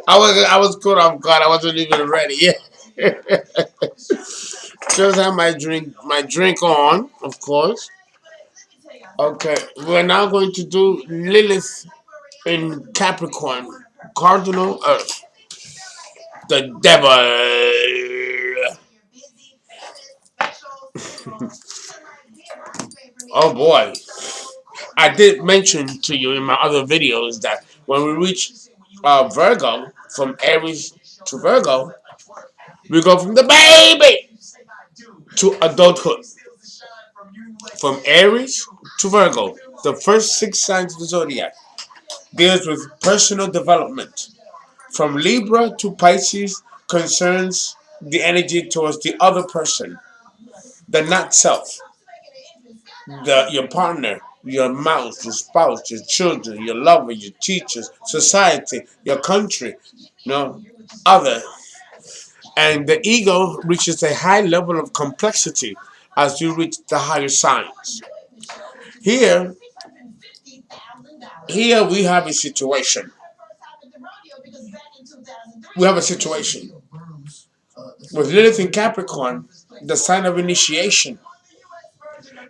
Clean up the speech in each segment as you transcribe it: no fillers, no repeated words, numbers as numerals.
I was caught off guard. I wasn't even ready. Yeah. Just have my drink on, of course. Okay, we're now going to do Lilith in Capricorn, Cardinal Earth, the devil. Oh boy. I did mention to you in my other videos that when we reach Virgo, from Aries to Virgo, we go from the baby to adulthood. From Aries to Virgo, the first six signs of the zodiac deals with personal development. From Libra to Pisces concerns the energy towards the other person, the not self, your partner, your mouse, your spouse, your children, your lover, your teachers, society, your country, other. And the ego reaches a high level of complexity as you reach the higher signs. Here, here we have a situation. We have a situation with Lilith in Capricorn, the sign of initiation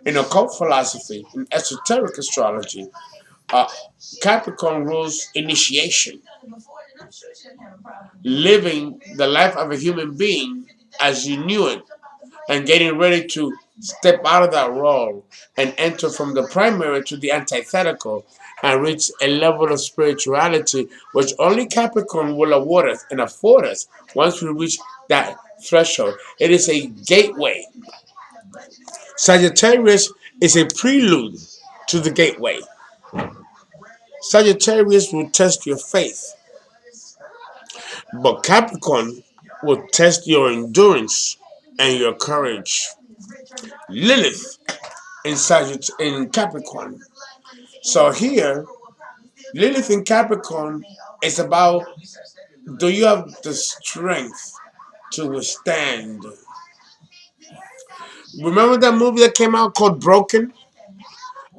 in occult philosophy, in esoteric astrology. Uh, Capricorn rules initiation, living the life of a human being as you knew it, and getting ready to step out of that role and enter from the primary to the antithetical and reach a level of spirituality which only Capricorn will award us and afford us once we reach that threshold. It is a gateway. Sagittarius is a prelude to the gateway. Sagittarius will test your faith, but Capricorn will test your endurance and your courage. Lilith in Capricorn. So here, Lilith in Capricorn is about, do you have the strength to withstand? Remember that movie that came out called Broken,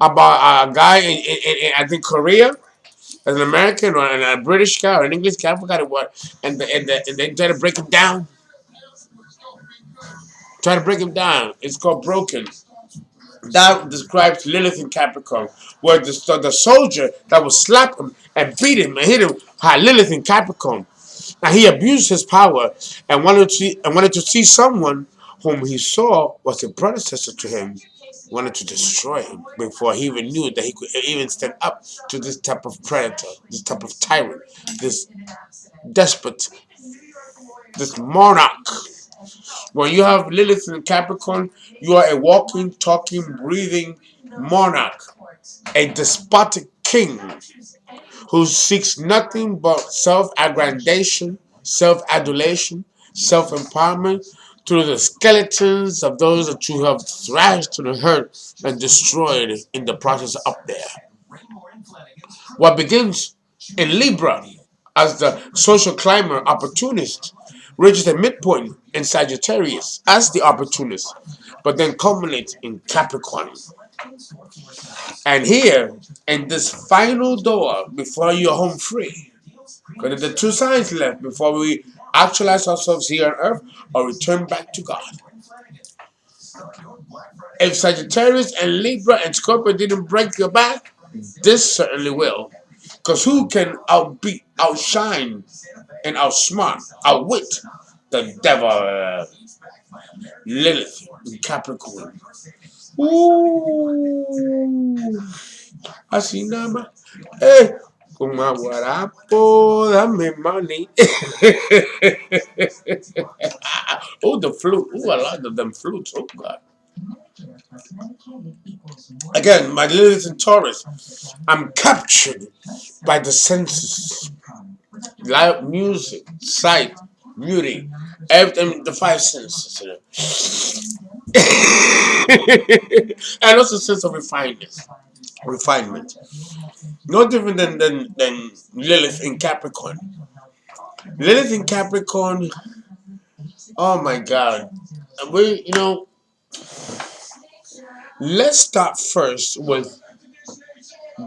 about a guy in I think Korea, as an American or a British guy or an English guy, I forgot what, and they try to break him down. Try to break him down. It's called Broken. That describes Lilith in Capricorn, where the soldier that would slap him and beat him and hit him had Lilith in Capricorn, and he abused his power and wanted to see someone whom he saw was a predecessor to him, wanted to destroy him before he even knew that he could even stand up to this type of predator, this type of tyrant, this despot, this monarch. When you have Lilith in Capricorn, you are a walking, talking, breathing monarch, a despotic king who seeks nothing but self-aggrandation, self-adulation, self-empowerment through the skeletons of those that you have thrashed to the hurt and destroyed in the process up there. What begins in Libra as the social climber opportunist reaches a midpoint in Sagittarius as the opportunist, but then culminates in Capricorn. And here, in this final door before you're home free, because there's the two signs left before we actualize ourselves here on earth or return back to God. If Sagittarius and Libra and Scorpio didn't break your back, this certainly will. Because who can outbeat, outshine, and outsmart, outwit the devil? Lilith in Capricorn. Ooh. Así nada más. Con más guarapo, dame money. Oh, the flute. Oh, I like them flutes. Oh, God. Again, my Lilith in Taurus. I'm captured by the senses. Light, music, sight, beauty, everything, the five senses. And also a sense of refinement. No different than Lilith in Capricorn. Lilith in Capricorn, oh my God. We, Let's start first with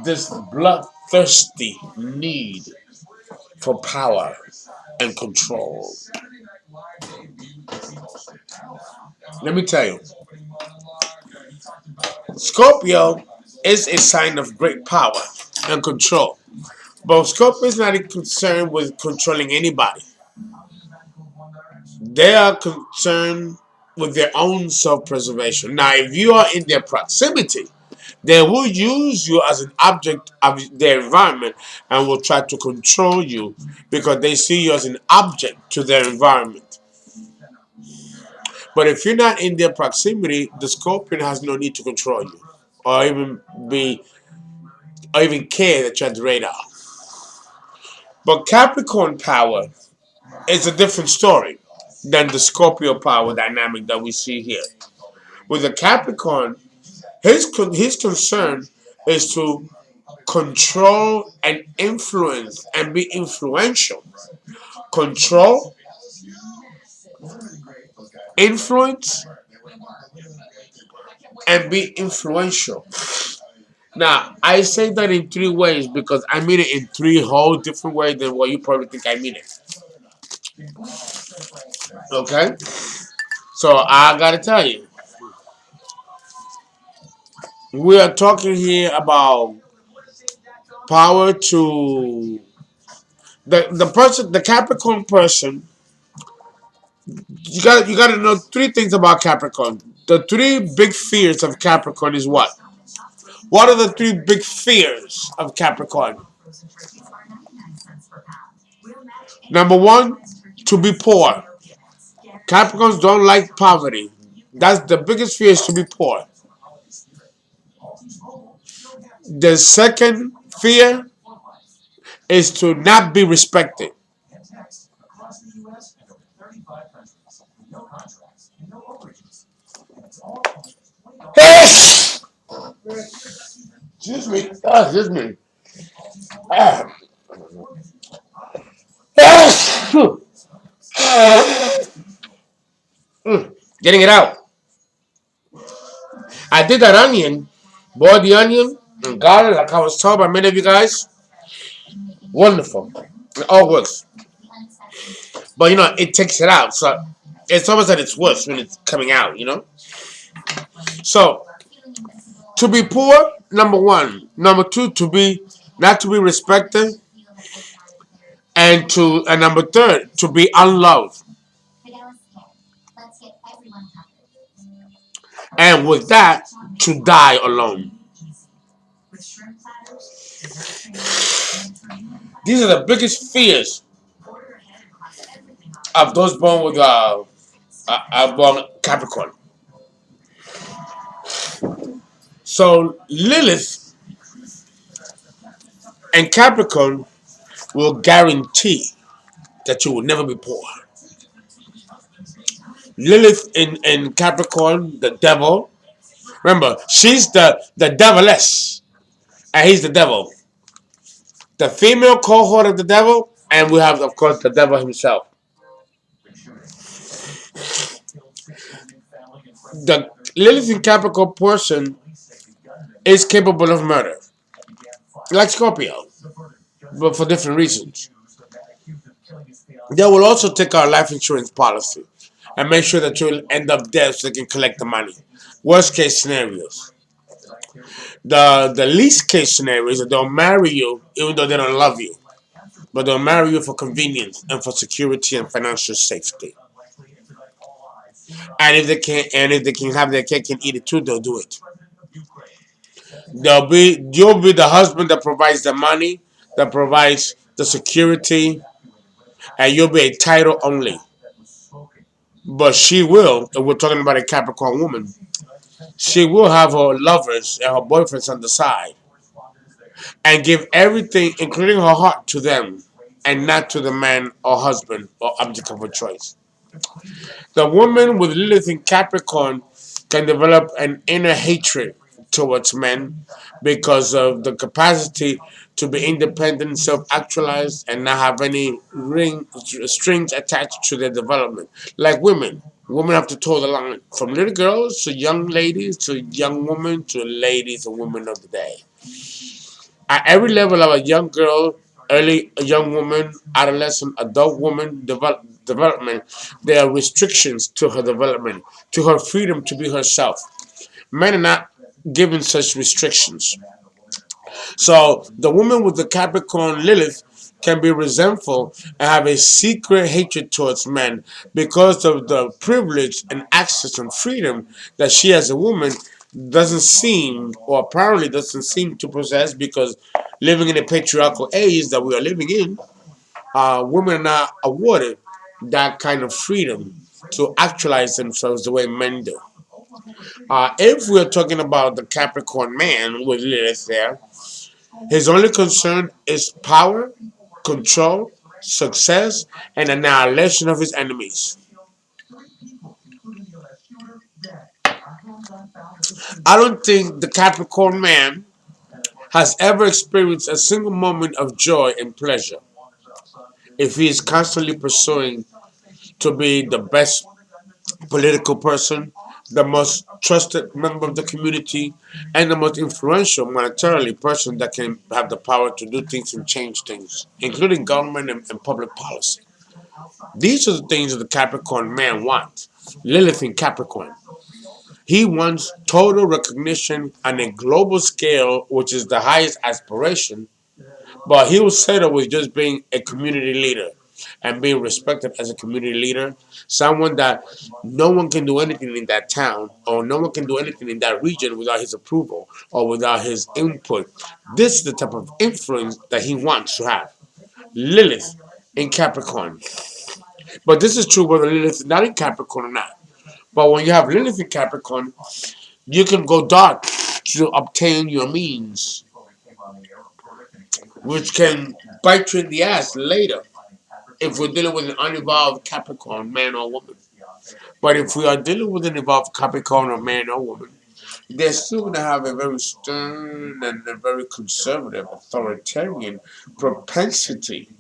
this bloodthirsty need for power and control. Let me tell you, Scorpio is a sign of great power and control. But Scorpio is not concerned with controlling anybody. They are concerned with their own self-preservation. Now, if you are in their proximity, they will use you as an object of their environment and will try to control you because they see you as an object to their environment. But if you're not in their proximity, the scorpion has no need to control you or be or even care that you're at the radar. But Capricorn power is a different story than the Scorpio power dynamic that we see here. With the Capricorn, his concern is to control and influence and be influential. Control, influence, and be influential. Now, I say that in three ways because I mean it in three whole different ways than what you probably think I mean it. Okay? So I gotta tell you, we are talking here about power to the Capricorn person. You got to know three things about Capricorn. The three big fears of Capricorn is what? What are the three big fears of Capricorn? Number one, to be poor. Capricorns don't like poverty. That's the biggest fear, is to be poor. The second fear is to not be respected. Excuse me. Excuse me. Ah. Getting it out. I did that onion, boiled the onion and garlic, like I was told by many of you guys. Wonderful. It all works. But it takes it out. So it's almost like it's worse when it's coming out. So to be poor, number one. Number two, to be not to be respected. And number third, to be unloved. And with that, to die alone. These are the biggest fears of those born with born Capricorn. So Lilith and Capricorn will guarantee that you will never be poor. Lilith in Capricorn, the devil. Remember, she's the deviless, and he's the devil. The female cohort of the devil, and we have, of course, the devil himself. The Lilith in Capricorn person is capable of murder, like Scorpio, but for different reasons. They will also take our life insurance policy and make sure that you'll end up dead so they can collect the money. Worst case scenarios. The least case scenario is that they'll marry you even though they don't love you, but they'll marry you for convenience and for security and financial safety. And if they can have their cake and eat it too, they'll do it. You'll be the husband that provides the money, that provides the security, and you'll be a title only. But she will, and we're talking about a Capricorn woman, she will have her lovers and her boyfriends on the side and give everything, including her heart, to them and not to the man or husband or object of her choice. The woman with Lilith in Capricorn can develop an inner hatred towards men because of the capacity to be independent, self-actualized, and not have any strings attached to their development, like women. Women have to toe the line from little girls to young ladies to young women to ladies and women of the day. At every level of a young girl, early a young woman, adolescent, adult woman development, there are restrictions to her development, to her freedom to be herself. Men are not given such restrictions. So the woman with the Capricorn Lilith can be resentful and have a secret hatred towards men because of the privilege and access and freedom that she as a woman doesn't seem or apparently doesn't seem to possess because living in a patriarchal age that we are living in, women are not awarded that kind of freedom to actualize themselves the way men do. If we're talking about the Capricorn man with Lilith there, his only concern is power, control, success, and annihilation of his enemies. I don't think the Capricorn man has ever experienced a single moment of joy and pleasure if he is constantly pursuing to be the best political person, the most trusted member of the community, and the most influential monetarily person that can have the power to do things and change things, including government and public policy. These are the things that the Capricorn man wants. Lilith in Capricorn. He wants total recognition on a global scale, which is the highest aspiration, but he will settle with just being a community leader and being respected as a community leader. Someone that no one can do anything in that town or no one can do anything in that region without his approval or without his input. This is the type of influence that he wants to have. Lilith in Capricorn. But this is true whether Lilith is not in Capricorn or not. But when you have Lilith in Capricorn, you can go dark to obtain your means, which can bite you in the ass later if we're dealing with an unevolved Capricorn man or woman. But if we are dealing with an evolved Capricorn or man or woman, they're still going to have a very stern and a very conservative, authoritarian propensity.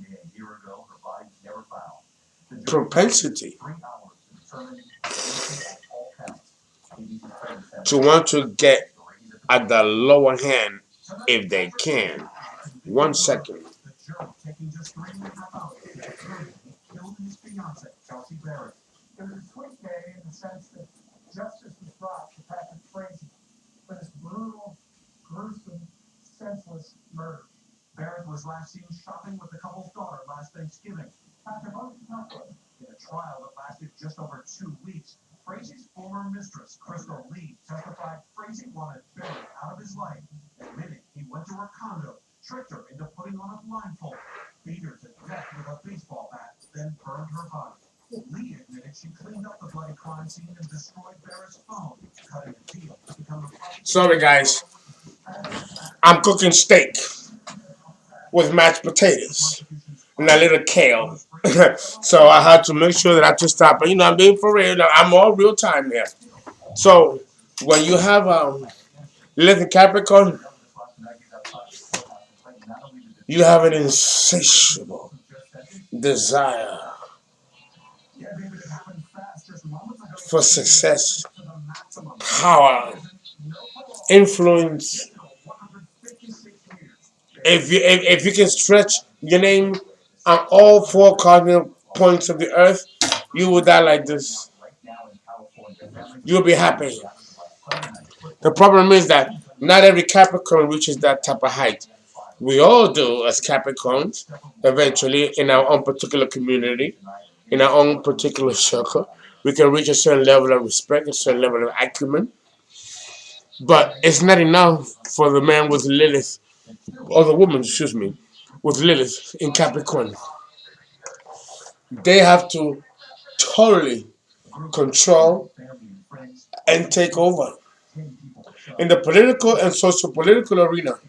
Propensity to want to get at the lower hand if they can. 1 second. Sorry, guys. I'm cooking steak with mashed potatoes and a little kale. So I had to make sure that I just stop. But I'm being for real. I'm all real time here. So when you have Lilith Capricorn, you have an insatiable desire for success, power, influence. If you can stretch your name on all four cardinal points of the earth, you will die like this. You'll be happy. The problem is that not every Capricorn reaches that type of height. We all do as Capricorns, eventually, in our own particular community, in our own particular circle. We can reach a certain level of respect, a certain level of acumen. But it's not enough for the man with Lilith, or the woman, excuse me, with Lilith in Capricorn. They have to totally control and take over. In the political and social political arena,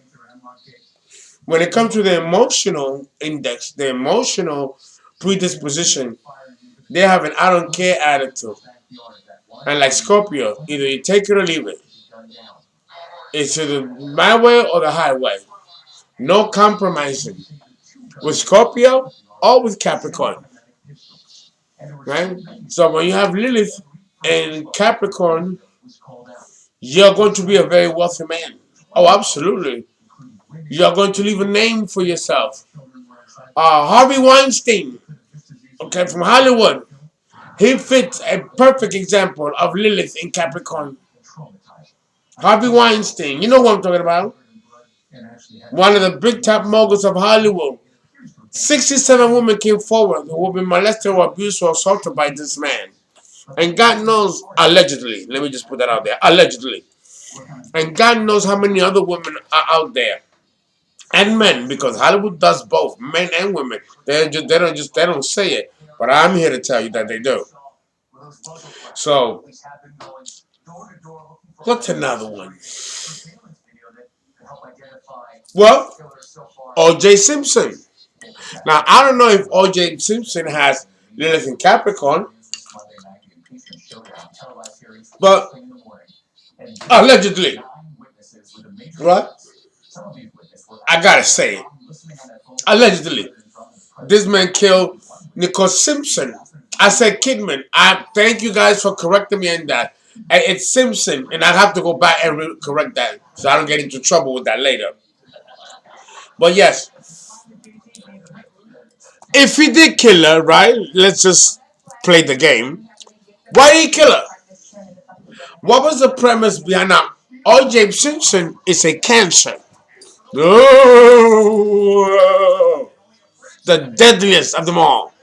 when it comes to the emotional index, the emotional predisposition, they have an I don't care attitude. And like Scorpio, either you take it or leave it. It's either my way or the highway. No compromising with Scorpio or with Capricorn. Right? So when you have Lilith in Capricorn, you're going to be a very wealthy man. Oh, absolutely. You're going to leave a name for yourself. Harvey Weinstein, okay, from Hollywood, he fits a perfect example of Lilith in Capricorn. Harvey Weinstein, you know what I'm talking about? One of the big top moguls of Hollywood. 67 women came forward who have been molested or abused or assaulted by this man. And God knows, allegedly, let me just put that out there, allegedly. And God knows how many other women are out there. And men, because Hollywood does both, men and women. They don't say it. But I'm here to tell you that they do. So, what's another one? Well, O.J. Simpson. Now, I don't know if O.J. Simpson has Lilith in Capricorn, but allegedly, right? I gotta say it. Allegedly, this man killed Nicole Simpson. I said Kidman. I thank you guys for correcting me on that. It's Simpson, and I have to go back and correct that so I don't get into trouble with that later. But yes, if he did kill her, right? Let's just play the game. Why did he kill her? What was the premise behind that? O.J. Simpson is a cancer. Oh, the deadliest of them all.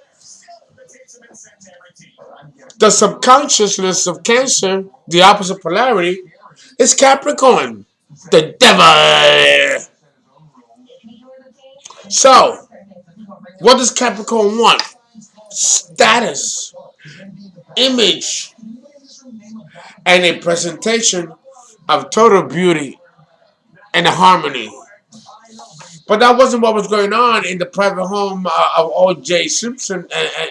The subconsciousness of Cancer, the opposite polarity, is Capricorn, the devil. So, what does Capricorn want? Status, image, and a presentation of total beauty and harmony. But that wasn't what was going on in the private home of O.J. Simpson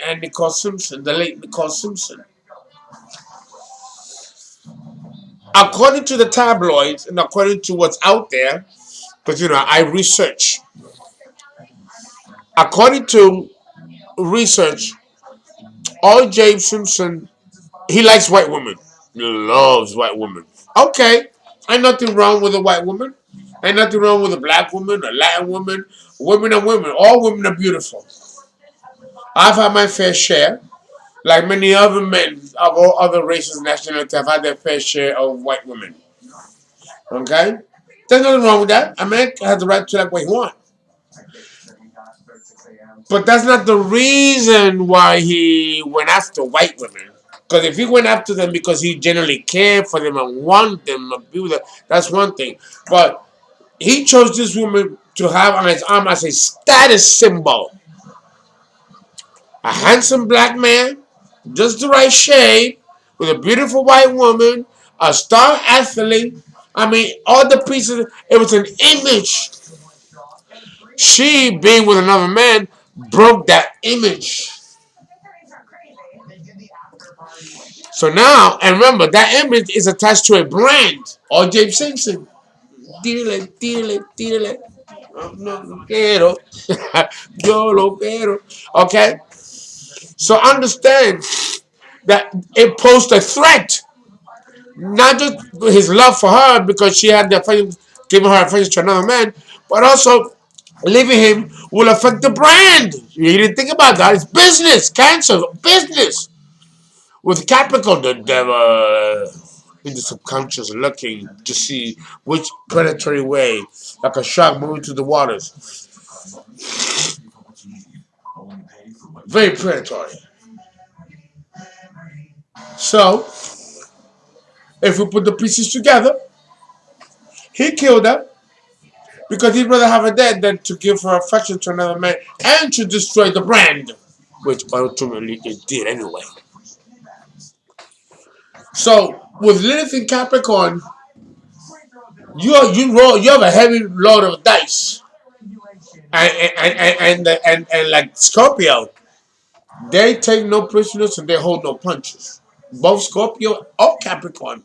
and Nicole Simpson, the late Nicole Simpson. According to the tabloids and according to what's out there, because I research. According to research, O.J. Simpson, he likes white women. He loves white women. Okay, ain't nothing wrong with a white woman. Ain't nothing wrong with a black woman, a Latin woman. Women are women. All women are beautiful. I've had my fair share. Like many other men of all other races and nationalities have had their fair share of white women. Okay? There's nothing wrong with that. A man has the right to like what he wants. But that's not the reason why he went after white women. Because if he went after them because he generally cared for them and wanted them and be with them, that's one thing. But he chose this woman to have on his arm as a status symbol. A handsome black man, just the right shade, with a beautiful white woman, a star athlete. I mean, all the pieces, it was an image. She, being with another man, broke that image. So now, and remember, that image is attached to a brand. Or James Simpson. Tírale, tírale, tírale. No lo quiero. Yo lo quiero. Okay? So understand that it posed a threat. Not just his love for her because she had the affection, giving her affection to another man, but also leaving him will affect the brand. You didn't think about that. It's business, Cancer, business. With Capricorn, the devil in the subconscious looking to see which predatory way, like a shark moving through the waters. Very predatory. So, if we put the pieces together, he killed her because he'd rather have her dead than to give her affection to another man and to destroy the brand, which ultimately it did anyway. So, with Lilith in Capricorn, you have a heavy load of dice, and like Scorpio, they take no prisoners and they hold no punches. Both Scorpio or Capricorn.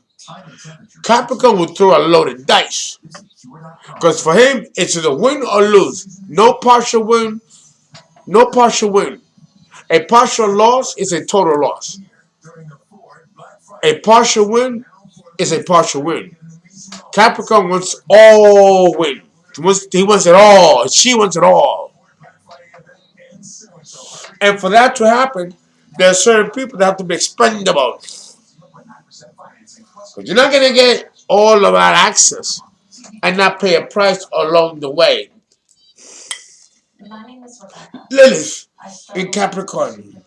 Capricorn will throw a loaded dice. Because for him, it's either win or lose. No partial win, no partial win. A partial loss is a total loss. A partial win is a partial win. Capricorn wants all win. He wants it all. She wants it all. And for that to happen, there are certain people that have to be expendable. But you're not gonna get all of that access and not pay a price along the way. Lilith in Capricorn.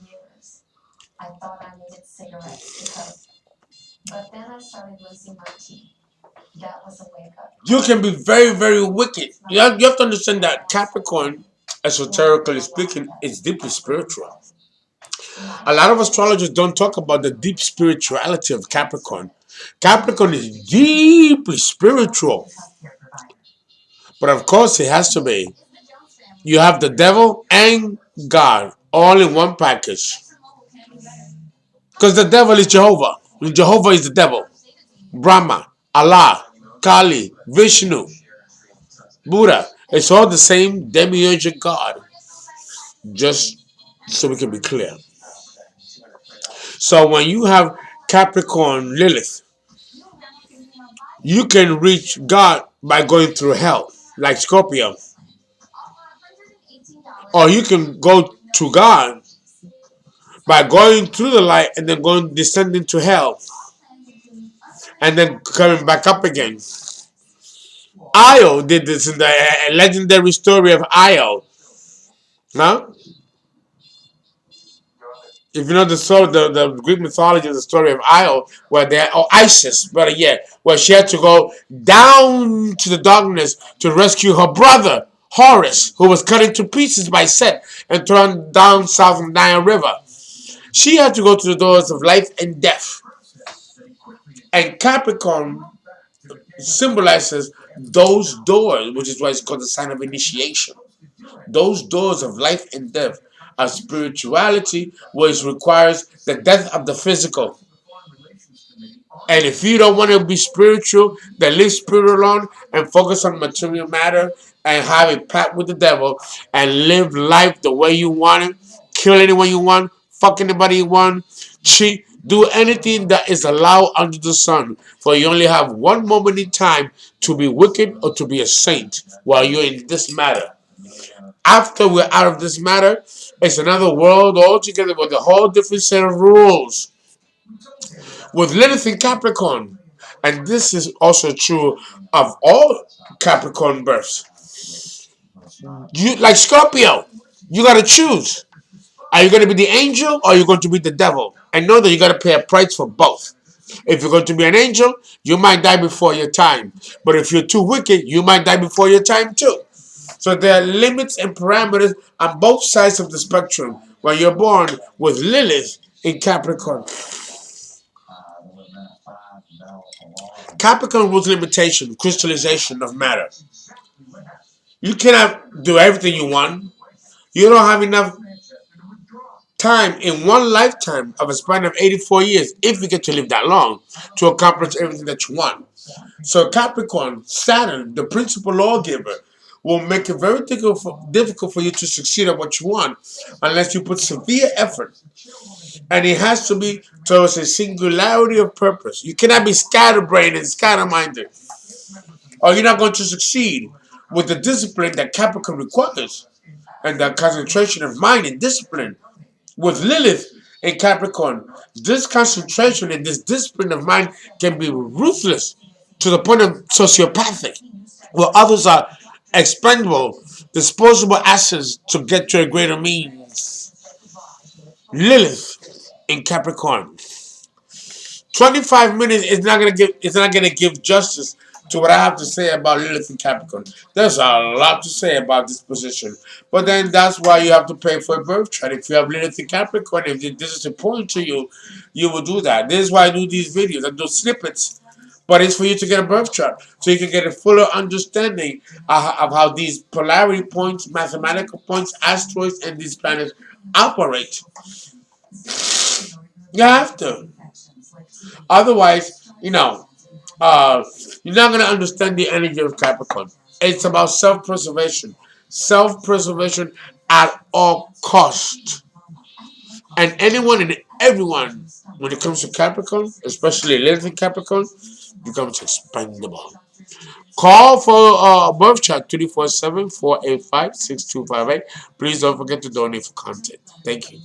You can be very, very wicked. You have to understand that Capricorn, esoterically speaking, is deeply spiritual. A lot of astrologers don't talk about the deep spirituality of Capricorn. Capricorn is deeply spiritual. But of course, it has to be. You have the devil and God all in one package. Because the devil is Jehovah. And Jehovah is the devil. Brahma, Allah, Kali, Vishnu, Buddha. It's all the same demiurgic God. Just so we can be clear. So when you have Capricorn Lilith, you can reach God by going through hell, like Scorpio. Or you can go to God by going through the light and then going descending to hell and then coming back up again. Io did this in the legendary story of Io. Now, if you know the Greek mythology, the story of Io, where Isis, but yeah, where she had to go down to the darkness to rescue her brother Horus, who was cut into pieces by Set and thrown down south of Nile River. She had to go to the doors of life and death. And Capricorn symbolizes those doors, which is why it's called the sign of initiation. Those doors of life and death are spirituality, which requires the death of the physical. And if you don't want to be spiritual, then leave spirit alone and focus on material matter and have a pact with the devil and live life the way you want it. Kill anyone you want, fuck anybody you want, cheat, do anything that is allowed under the sun. For you only have one moment in time to be wicked or to be a saint while you're in this matter. After we're out of this matter, it's another world altogether with a whole different set of rules. With Lilith in Capricorn, and this is also true of all Capricorn births. You like Scorpio, you gotta choose. Are you gonna be the angel or are you going to be the devil? And know that you gotta pay a price for both. If you're going to be an angel, you might die before your time. But if you're too wicked, you might die before your time too. So there are limits and parameters on both sides of the spectrum when you're born with Lilith in Capricorn. Capricorn rules limitation, crystallization of matter. You cannot do everything you want. You don't have enough time in one lifetime of a span of 84 years, if you get to live that long, to accomplish everything that you want. So Capricorn, Saturn, the principal lawgiver, will make it very difficult for you to succeed at what you want unless you put severe effort. And it has to be towards a singularity of purpose. You cannot be scatterbrained and scatterminded, or you're not going to succeed with the discipline that Capricorn requires and the concentration of mind and discipline. With Lilith in Capricorn, this concentration and this discipline of mind can be ruthless to the point of sociopathic, where others are expendable, disposable assets to get to a greater means. Lilith in Capricorn. 25 minutes is not gonna give justice to what I have to say about Lilith and Capricorn. There's a lot to say about this position. But then that's why you have to pay for a birth chart. If you have Lilith and Capricorn, if this is important to you, you will do that. This is why I do these videos. I do snippets. But it's for you to get a birth chart so you can get a fuller understanding of how these polarity points, mathematical points, asteroids, and these planets operate. You have to. Otherwise, you're not going to understand the energy of Capricorn. It's about self-preservation. Self-preservation at all cost. And anyone and everyone, when it comes to Capricorn, especially Lilith in Capricorn, becomes expendable. Call for birth chart 347-485-6258. Please don't forget to donate for content. Thank you.